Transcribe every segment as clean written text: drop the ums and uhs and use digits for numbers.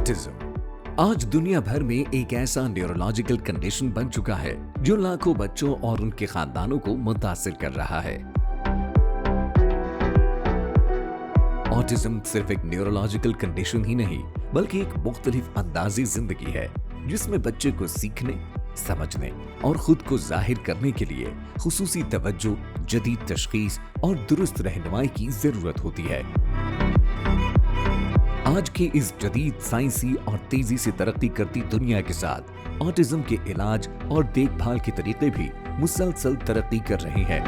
Autism आज दुनिया भर में एक ऐसा न्यूरोलॉजिकल कंडीशन बन चुका है जो लाखों बच्चों और उनके खानदानों को मुतासिर कर रहा है। ऑटिज्म सिर्फ एक न्यूरोलॉजिकल कंडीशन ही नहीं बल्कि एक मुख्तलिफ अंदाज़ी जिंदगी है जिसमें बच्चे को सीखने, समझने और खुद को जाहिर करने के लिए खुसूसी तवज्जो, जदीद तशखीस और दुरुस्त रहनुमाई की जरूरत होती है। आज के इस जदीद साइंसी और तेजी से तरक्की करती दुनिया के साथ ऑटिज्म के इलाज और देखभाल के तरीके भी मुसलसल तरक्की कर रहे हैं।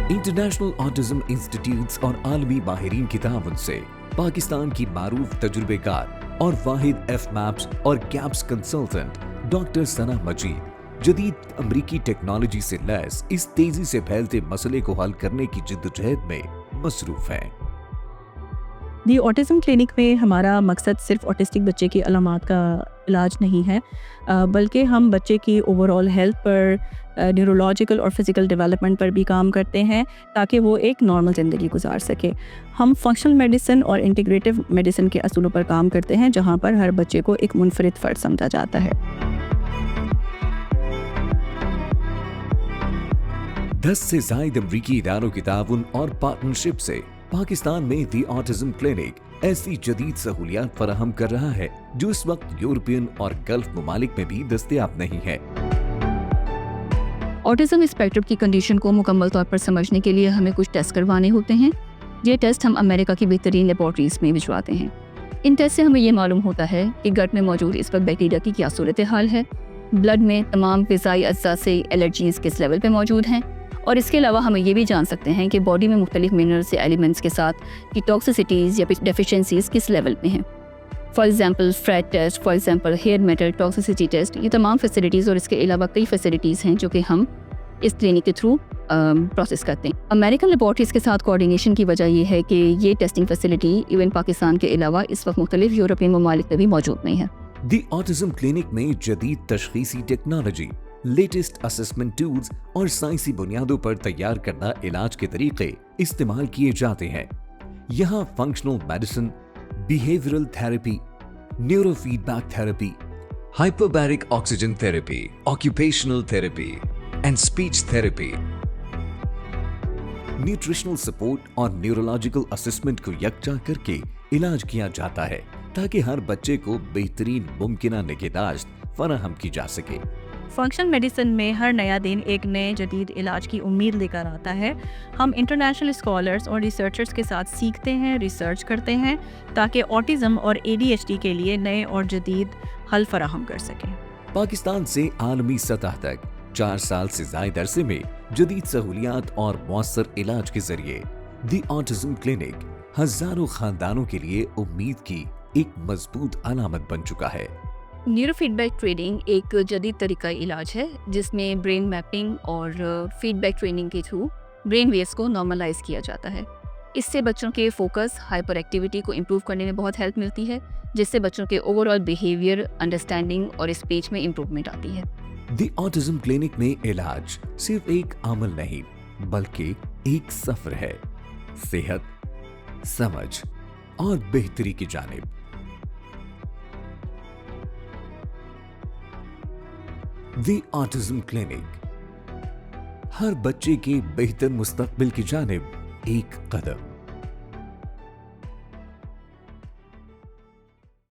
इंटरनेशनल ऑटिज्म इंस्टीट्यूट्स और आलमी माहिरीन की ताउन से पाकिस्तान की मारूफ तजुर्बेकार और वाहिद एफ-मैप्स और गैप्स कंसल्टेंट डॉक्टर सना मजीद जदीद अमरीकी टेक्नोलॉजी से लैस इस तेजी से फैलते मसले को हल करने की जिद्दोजहद में मसरूफ है। दी ऑटिज़म क्लिनिक में हमारा मकसद सिर्फ ऑटिस्टिक बच्चे की अलामात का इलाज नहीं है, बल्कि हम बच्चे की ओवरऑल हेल्थ पर, न्यूरोलॉजिकल और फिज़िकल डेवलपमेंट पर भी काम करते हैं ताकि वो एक नॉर्मल ज़िंदगी गुजार सके। हम फंक्शनल मेडिसिन और इंटीग्रेटिव मेडिसिन के असूलों पर काम करते हैं जहाँ पर हर बच्चे को एक मुनफरिद फ़र्द समझा जाता है। 10 से ज़ायद अमरीकी इदारों की ताउन और पार्टनरशिप से पाकिस्तान में दी ऑटिज्म क्लिनिक ऐसी जदीद सहूलियात फराहम कर रहा है जो इस वक्त यूरोपियन और गल्फ ममालिक में भी दस्तयाब नहीं है। ऑटिज्म स्पेक्ट्रम की कंडीशन को मुकम्मल तौर पर समझने के लिए हमें कुछ टेस्ट करवाने होते हैं। ये टेस्ट हम अमेरिका की बेहतरीन लेबॉर्ट्रीज में भिजवाते हैं। इन टेस्ट से हमें ये मालूम होता है कि गट में मौजूद इस वक्त बैक्टीरिया की क्या सूरत हाल है, ब्लड में तमाम ग़िज़ाई अज्जा से एलर्जीज़ किस लेवल पे मौजूद हैं, और इसके अलावा हमें ये भी जान सकते हैं कि बॉडी में मुख्तलिफ मिनरल्स या एलिमेंट्स के साथ की टॉक्सिसिटीज़ या डेफिशिएंसीज़ किस लेवल पे हैं। फॉर एग्जांपल फ्रैट test, for example hair metal toxicity test, ये तमाम फैसिलिटीज़ और इसके अलावा कई फैसिलिटीज़ हैं जो कि हम इस क्लिनिक के थ्रू प्रोसेस करते हैं। अमेरिकन लेबॉर्ट्रीज़ के साथ कोऑर्डिनेशन की वजह ये है कि ये टेस्टिंग फैसिलिटी इवन पाकिस्तान के अलावा इस वक्त मुख्तलिफ यूरोपियन ममालिक में भी मौजूद नहीं है। दी ऑटिज्म क्लिनिक में जदीद तशखीसी टेक्नोलॉजी, लेटेस्ट असेसमेंट टूल्स और साइंसी बुनियादों पर तैयार करदा इलाज के तरीके इस्तेमाल किए जाते हैं। यहाँ functional medicine, behavioural therapy, neuro feedback therapy, hyperbaric oxygen therapy, occupational therapy and speech therapy, nutritional support और न्यूरोलॉजिकल असेसमेंट को यकजा करके इलाज किया जाता है ताकि हर बच्चे को बेहतरीन मुमकिना निगहदाश्त फराहम की जा सके। फंक्शनल मेडिसिन में हर नया दिन एक नए जदीद इलाज की उम्मीद लेकर आता है। हम इंटरनेशनल स्कॉलर्स और रिसर्चर्स के साथ सीखते हैं, रिसर्च करते हैं ताकि ऑटिज़म और ADHD के लिए नए और जदीद हल फराहम कर सकें। पाकिस्तान से आलमी सतह तक 4 साल से ज़ायद अरसे में जदीद सहूलियात और मौसर इलाज के जरिए दी ऑटिज्म क्लिनिक हजारों खानदानों के लिए उम्मीद की एक मजबूत अलामत बन चुका है। न्यूरो फीडबैक ट्रेनिंग एक जदीद तरीका इलाज है जिसमें ब्रेन मैपिंग और फीडबैक ट्रेनिंग के थ्रू ब्रेन वेव्स को नॉर्मलाइज किया जाता है। इससे बच्चों के फोकस, हाइपर एक्टिविटी को इम्प्रूव करने में बहुत हेल्प मिलती है, जिससे बच्चों के ओवरऑल बिहेवियर, अंडरस्टैंडिंग और स्पीच में इम्प्रूवमेंट आती है। दी ऑटिज्म क्लिनिक में इलाज सिर्फ एक अमल नहीं बल्कि एक सफर है, सेहत, समझ और बेहतरी की जानिब। दी ऑटिज्म क्लिनिक हर बच्चे के बेहतर मुस्तकबिल की जानिब एक कदम।